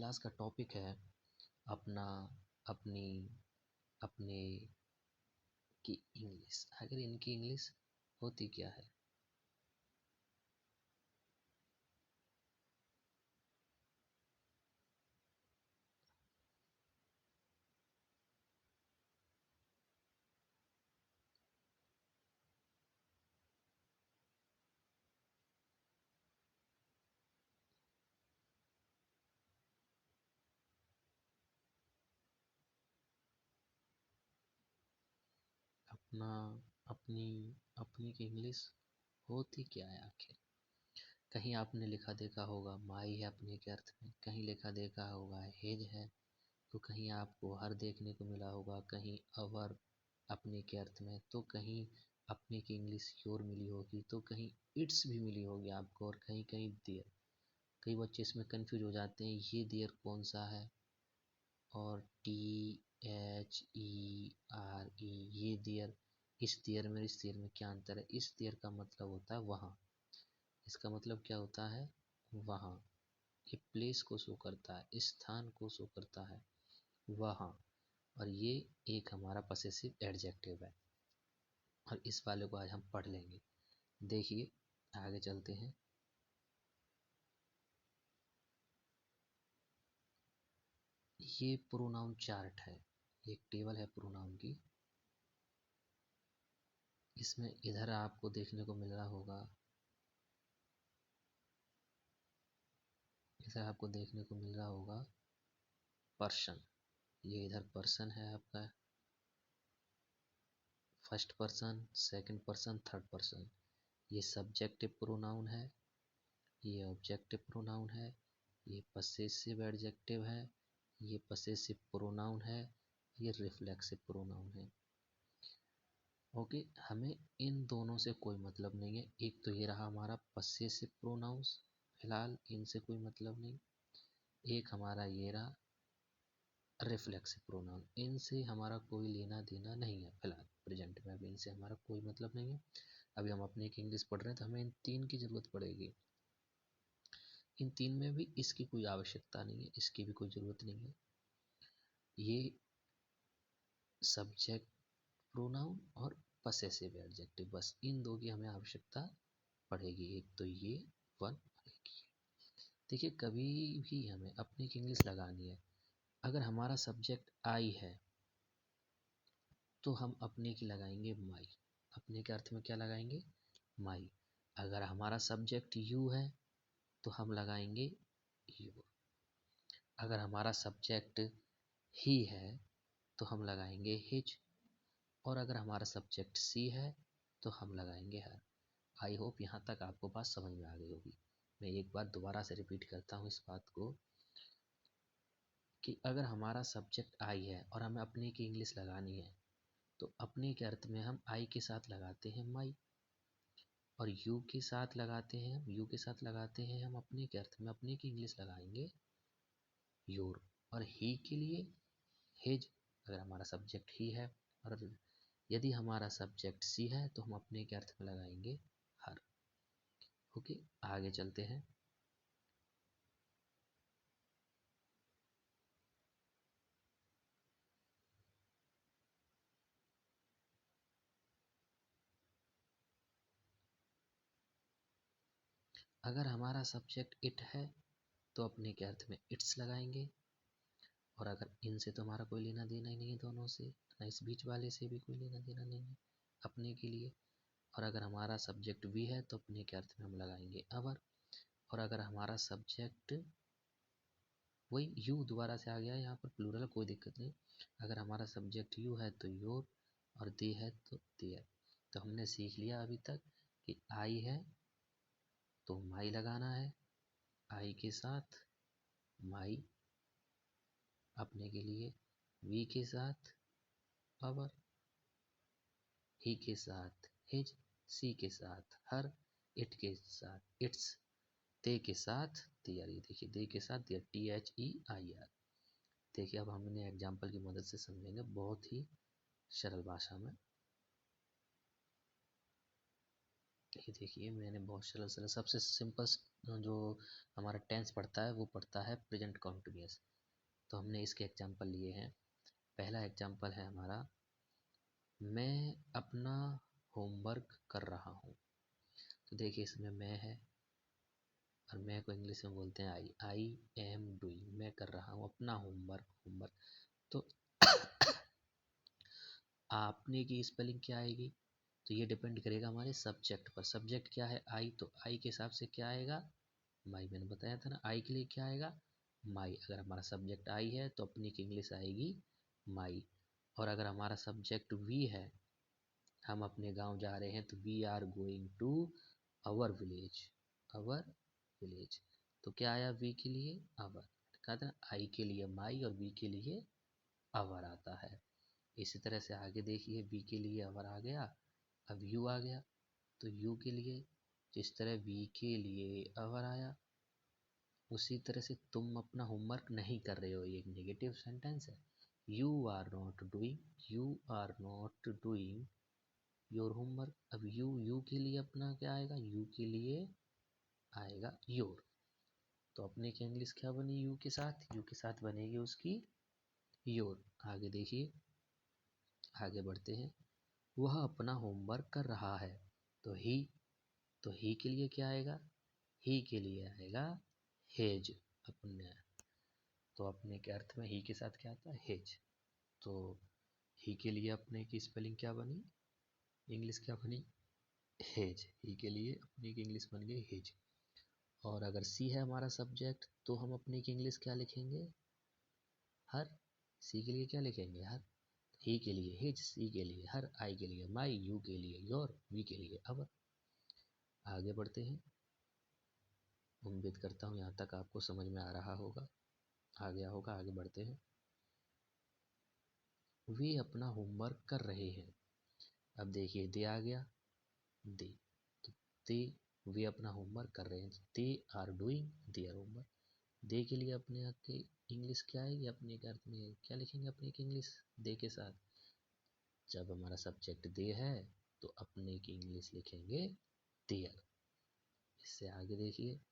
Class का topic है अपना, अपनी, अपने की इंग्लिश। आखिर इनकी इंग्लिश होती क्या है? अपना, अपनी, अपनी की इंग्लिश होती क्या है आखिर? कहीं आपने लिखा देखा होगा माई है अपने के अर्थ में, कहीं लिखा देखा होगा हेज है, तो कहीं आपको हर देखने को मिला होगा, कहीं अवर अपने के अर्थ में, तो कहीं अपने की इंग्लिश योर मिली होगी, तो कहीं इट्स भी मिली होगी आपको, और कहीं कहीं देयर। कई बच्चे इसमें कंफ्यूज हो जाते हैं, ये देयर कौन सा है, और THERE ये देयर, इस देयर में इस देयर में क्या अंतर है? इस देयर का मतलब होता है वहाँ, इसका मतलब क्या होता है? वहाँ। ये प्लेस को शो करता है, स्थान को शो करता है, वहाँ। और ये एक हमारा पसेसिव एडजेक्टिव है, और इस वाले को आज हम पढ़ लेंगे। देखिए आगे चलते हैं। ये प्रोनाउन चार्ट है, एक टेबल है प्रोनाउन की। इसमें इधर आपको देखने को मिल रहा होगा, इधर आपको देखने को मिल रहा होगा पर्सन। ये इधर पर्सन है आपका, first person, second person, third person. ये सब्जेक्टिव प्रोनाउन है, ये ऑब्जेक्टिव प्रोनाउन है, ये पसेसिव एडजेक्टिव है, ये पसेसिव प्रोनाउन है, ये रिफ्लेक्सिव प्रोनाउन है। ओके, हमें इन दोनों से कोई मतलब नहीं है। एक तो ये रहा हमारा पसेसिव प्रोनाउंस, फिलहाल इनसे कोई मतलब नहीं। एक हमारा ये रहा रिफ्लेक्सिव प्रोनाउन, इनसे हमारा कोई लेना देना नहीं है फिलहाल प्रेजेंट में, अभी इनसे हमारा कोई मतलब नहीं है। अभी हम अपने की इंग्लिश पढ़ रहे हैं तो हमें इन तीन की ज़रूरत पड़ेगी। इन तीन में भी इसकी कोई आवश्यकता नहीं है, इसकी भी कोई ज़रूरत नहीं है। ये सब्जेक्ट प्रोनाउन और पसेसिव एडजेक्टिव, बस इन दो की हमें आवश्यकता पड़ेगी। एक तो ये वन, एक ये। देखिए कभी भी हमें अपनी की इंग्लिश लगानी है, अगर हमारा सब्जेक्ट आई है तो हम अपने की लगाएंगे माई। अपने के अर्थ में क्या लगाएंगे? माई। अगर हमारा सब्जेक्ट यू है तो हम लगाएंगे योर। अगर हमारा सब्जेक्ट ही है तो हम लगाएंगे हिज, और अगर हमारा सब्जेक्ट सी है तो हम लगाएंगे हर। आई होप यहाँ तक आपको बात समझ में आ गई होगी। मैं एक बार दोबारा से रिपीट करता हूँ इस बात को, कि अगर हमारा सब्जेक्ट आई है और हमें अपने की इंग्लिश लगानी है तो अपने के अर्थ में हम आई के साथ लगाते हैं माई, और यू के साथ लगाते हैं, यू के साथ लगाते हैं हम अपने के अर्थ में, अपने की इंग्लिश लगाएंगे योर। और ही के लिए हिज, अगर हमारा सब्जेक्ट ही है, और यदि हमारा सब्जेक्ट सी है तो हम अपने के अर्थ में लगाएंगे हर। ओके, आगे चलते हैं। अगर हमारा सब्जेक्ट इट है तो अपने के अर्थ में इट्स लगाएंगे, और अगर इनसे तो हमारा कोई लेना देना ही नहीं है, दोनों से, ना इस बीच वाले से भी कोई लेना देना नहीं है अपने के लिए। और अगर हमारा सब्जेक्ट वी है तो अपने के अर्थ में हम लगाएंगे अवर। और अगर हमारा सब्जेक्ट, वही यू दोबारा से आ गया है यहाँ पर, प्लूरल, कोई दिक्कत नहीं। अगर हमारा सब्जेक्ट यू है तो योर, और दे है तो देयर। तो हमने सीख लिया अभी तक कि आई है तो माई लगाना है, आई के साथ माई अपने के लिए, वी के साथ अवर, ही के साथ हिज, सी के साथ हर, इट के साथ इट्स, दे के साथ देयर। ये देखिए दे के साथ देयर, THEIR। देखिए अब हम इन्हें एग्जाम्पल की मदद से समझेंगे बहुत ही सरल भाषा में। ये देखिए मैंने बहुत सरल सबसे सिंपल जो हमारा टेंस पड़ता है वो पड़ता है प्रेजेंट कॉन्टिन्यूअस। तो हमने इसके एग्जांपल लिए हैं। पहला एग्जांपल है हमारा, मैं अपना होमवर्क कर रहा हूँ। तो देखिए इसमें मैं है और मैं को इंग्लिश में बोलते हैं आई एम डूइंग, मैं कर रहा हूँ अपना होमवर्क। तो आपने की स्पेलिंग क्या आएगी, तो ये डिपेंड करेगा हमारे सब्जेक्ट पर। सब्जेक्ट क्या है आई, तो आई के हिसाब से क्या आएगा माई। मैंने बताया था ना आई के लिए क्या आएगा माई। अगर हमारा सब्जेक्ट आई है तो अपनी की इंग्लिश आएगी माई। और अगर हमारा सब्जेक्ट वी है, हम अपने गांव जा रहे हैं, तो we are going to our village, our village. तो क्या आया वी के लिए अवर। कहा था आई के लिए माई और वी के लिए अवर आता है। इसी तरह से आगे देखिए, वी के लिए अवर आ गया, अब यू आ गया। तो यू के लिए जिस तरह वी के लिए अवर आया, उसी तरह से तुम अपना होमवर्क नहीं कर रहे हो, ये एक नेगेटिव सेंटेंस है। You are not doing your homework. अब यू के लिए अपना क्या आएगा, यू के लिए आएगा योर। तो अपने की इंग्लिश क्या बनी यू के साथ, यू के साथ बनेगी उसकी योर। आगे देखिए, आगे बढ़ते हैं। वह अपना होमवर्क कर रहा है, तो ही के लिए क्या आएगा, ही के लिए आएगा हेज अपने। तो अपने के अर्थ में ही के साथ क्या आता है हेज। तो ही के लिए अपने की स्पेलिंग क्या बनी, इंग्लिश क्या बनी हेज। ही के लिए अपने की इंग्लिश बन गई हेज। और अगर सी है हमारा सब्जेक्ट, तो हम अपने की इंग्लिश क्या लिखेंगे हर। सी के लिए क्या लिखेंगे हर। ही के लिए हिज, सी के लिए हर, आई के लिए माई, यू के लिए योर, वी के लिए अवर। आगे बढ़ते हैं। उम्मीद करता हूँ यहाँ तक आपको समझ में आ रहा होगा, आ गया होगा। आगे बढ़ते हैं। वे अपना होमवर्क कर रहे हैं। अब देखिए दे आ गया, दे। तो दे, वे अपना होमवर्क कर रहे हैं, they are doing their homework. They के लिए अपने आप की इंग्लिश क्या आएगी, अपने के अर्थ में क्या लिखेंगे अपने की इंग्लिश दे के साथ। जब हमारा सब्जेक्ट दे है तो अपने की इंग्लिश लिखेंगे देयर। इससे आगे देखिए,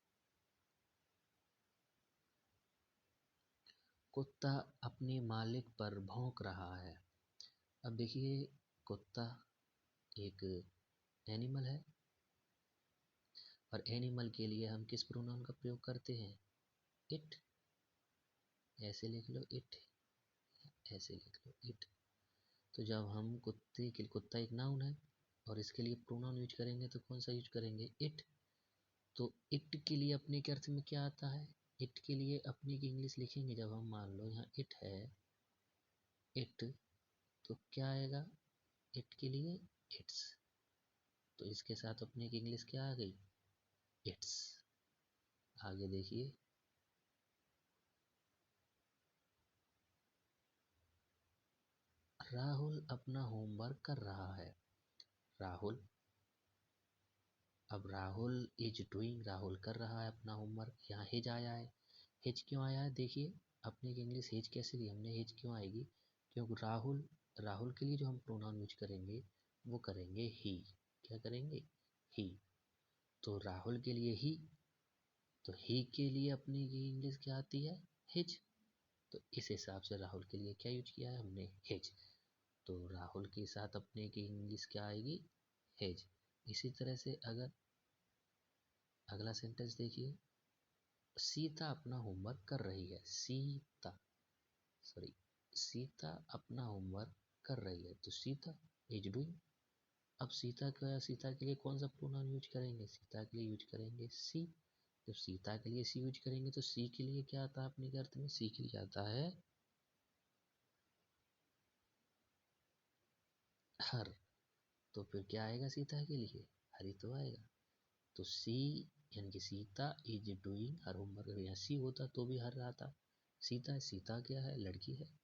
कुत्ता अपने मालिक पर भौंक रहा है। अब देखिए, कुत्ता एक एनिमल है, और एनिमल के लिए हम किस प्रोनाउन का प्रयोग करते हैं, इट। ऐसे लिख लो इट, ऐसे लिख लो इट। तो जब हम कुत्ते के, कुत्ता एक नाउन है और इसके लिए प्रोनाउन यूज करेंगे तो कौन सा यूज करेंगे, इट। तो इट के लिए अपने के अर्थ में क्या आता है, इट के लिए अपने की इंग्लिश लिखेंगे। जब हम मान लो यहाँ इट है, इट, तो क्या आएगा इट के लिए इट्स। तो इसके साथ अपने की इंग्लिश क्या आ गई इट्स। आगे देखिए, राहुल अपना होमवर्क कर रहा है। राहुल, अब राहुल इज डूइंग, राहुल कर रहा है अपना होमवर्क। यहाँ हिज आया है, हिज क्यों आया है, देखिए अपने की इंग्लिश हिज कैसे दी हमने, हिज क्यों आएगी, क्योंकि राहुल, राहुल के लिए जो हम प्रोनाउन यूज करेंगे वो करेंगे ही। क्या करेंगे ही। तो राहुल के लिए ही, तो ही के लिए अपनी की इंग्लिश क्या आती है हिज। तो इस हिसाब से राहुल के लिए क्या यूज किया है हमने हिज। तो राहुल के साथ अपने की इंग्लिश क्या आएगी हिज। इसी तरह से अगर अगला सेंटेंस देखिए, सीता अपना होमवर्क कर रही है। सीता, सॉरी, सीता अपना होमवर्क कर रही है, तो सीता इज डूइंग। अब सीता का, सीता के लिए कौन सा प्रोनाउन यूज करेंगे, सीता के लिए यूज करेंगे सी। जब सीता के लिए सी यूज करेंगे तो सी के लिए क्या आता है अपने के अर्थ में, सी के लिए आता है हर। तो फिर क्या आएगा सीता के लिए, हरी तो आएगा। तो सी यानी कि Sita is doing her homework. यहाँ सी होता तो भी हर आता। सीता है, सीता क्या है, लड़की है।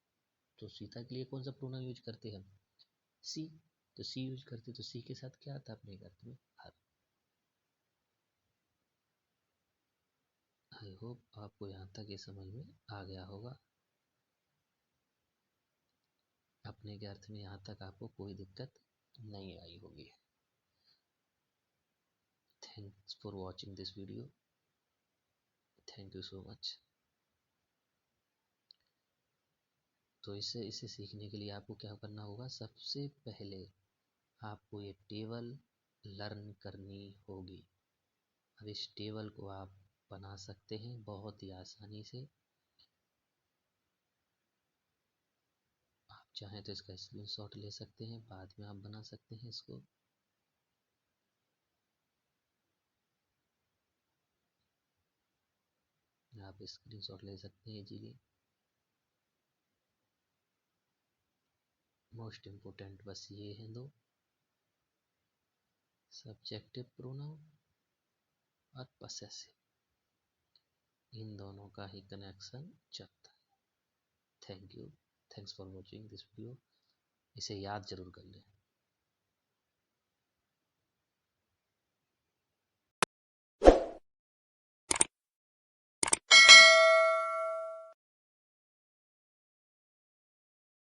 तो सीता के लिए कौन सा प्रोनाउन यूज करते हैं हम, सी। तो सी यूज करते तो सी के साथ क्या आता है अपने अर्थ में हर। आई होप आपको यहाँ तक ये समझ में आ गया होगा। अपने के अर्थ में यहाँ तक आपको कोई दिक्कत नहीं आई होगी। Thanks for watching this video, thank you so much. तो इसे सीखने के लिए आपको क्या करना होगा, सबसे पहले आपको ये टेबल लर्न करनी होगी। अब इस टेबल को आप बना सकते हैं बहुत ही आसानी से। आप चाहें तो इसका स्क्रीनशॉट ले सकते हैं, बाद में आप बना सकते हैं इसको। आप स्क्रीनशॉट ले सकते हैं इजीली। मोस्ट इम्पोर्टेंट बस ये हैं दो, सब्जेक्टिव प्रोनाउन और पसेसिव, इन दोनों का ही कनेक्शन चलता है। Thank you, thanks for watching this video. इसे याद जरूर कर लें।